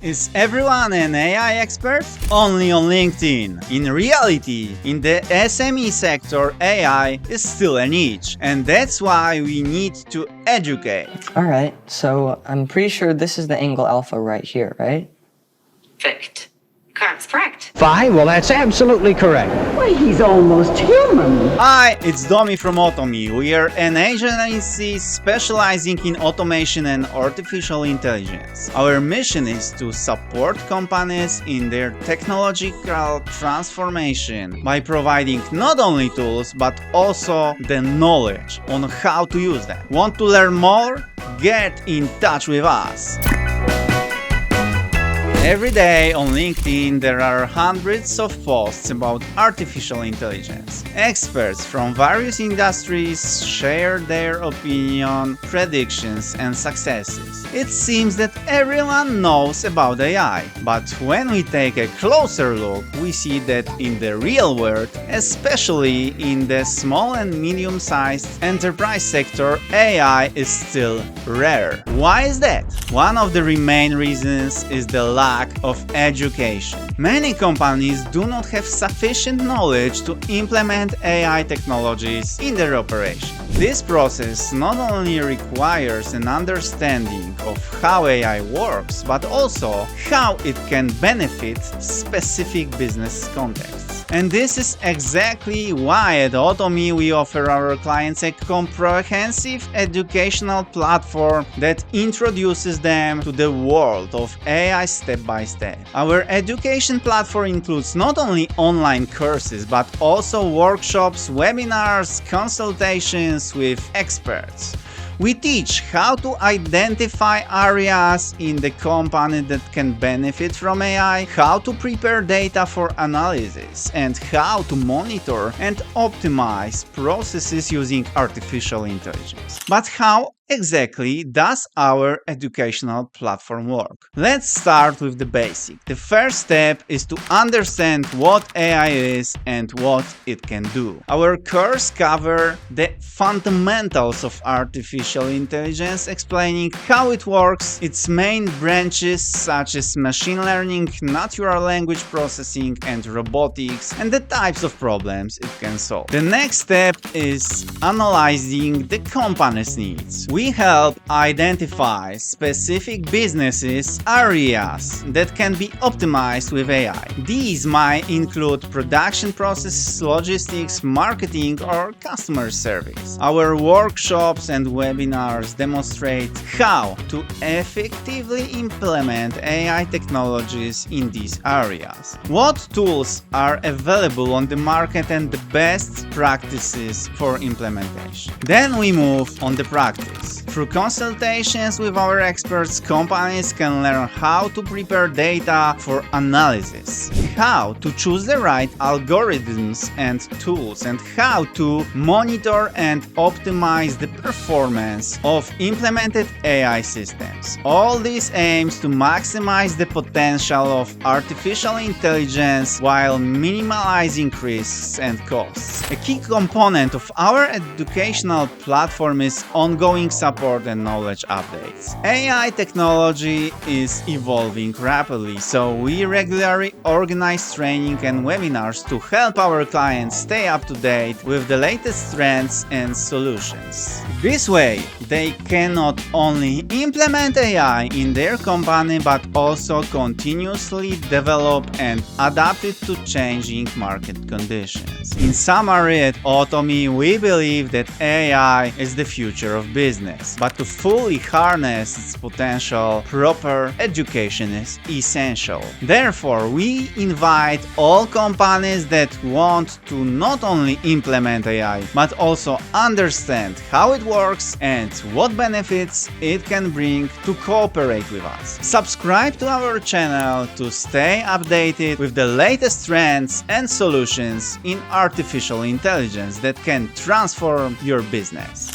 Is everyone an AI expert? Only on LinkedIn. In reality, in the SME sector, AI is still a niche, and that's why we need to educate. Alright, so I'm pretty sure this is the angle alpha right here, right? Perfect. Correct. Fine, well that's absolutely correct. Why, he's almost human. Hi, it's Domi from AutoMEE. We are an agency specializing in automation and artificial intelligence. Our mission is to support companies in their technological transformation by providing not only tools but also the knowledge on how to use them. Want to learn more? Get in touch with us. Every day on LinkedIn there are hundreds of posts about artificial intelligence. Experts from various industries share their opinion, predictions and successes. It seems that everyone knows about AI, but when we take a closer look, we see that in the real world, especially in the small and medium-sized enterprise sector, AI is still rare. Why is that? One of the main reasons is the lack of education. Many companies do not have sufficient knowledge to implement AI technologies in their operation. This process not only requires an understanding of how AI works, but also how it can benefit specific business contexts. And this is exactly why at AutoMEE we offer our clients a comprehensive educational platform that introduces them to the world of AI step by step. Our education platform includes not only online courses but also workshops, webinars, consultations with experts. We teach how to identify areas in the company that can benefit from AI, how to prepare data for analysis, and how to monitor and optimize processes using artificial intelligence. But how exactly does our educational platform work? Let's start with the basic. The first step is to understand what AI is and what it can do. Our course covers the fundamentals of artificial intelligence, explaining how it works, its main branches such as machine learning, natural language processing, and robotics, and the types of problems it can solve. The next step is analyzing the company's needs. We help identify specific businesses areas that can be optimized with AI. These might include production processes, logistics, marketing, or customer service. Our workshops and webinars demonstrate how to effectively implement AI technologies in these areas, what tools are available on the market, and the best practices for implementation. Then we move on the practice. Through consultations with our experts, companies can learn how to prepare data for analysis, how to choose the right algorithms and tools, and how to monitor and optimize the performance of implemented AI systems. All this aims to maximize the potential of artificial intelligence while minimizing risks and costs. A key component of our educational platform is ongoing support and knowledge updates. AI technology is evolving rapidly, so we regularly organize training and webinars to help our clients stay up to date with the latest trends and solutions. This way, they can not only implement AI in their company but also continuously develop and adapt it to changing market conditions. In summary, at AutoMEE, we believe that AI is the future of business, but to fully harness its potential, proper education is essential. Therefore, we invite all companies that want to not only implement AI, but also understand how it works and what benefits it can bring to cooperate with us. Subscribe to our channel to stay updated with the latest trends and solutions in artificial intelligence that can transform your business.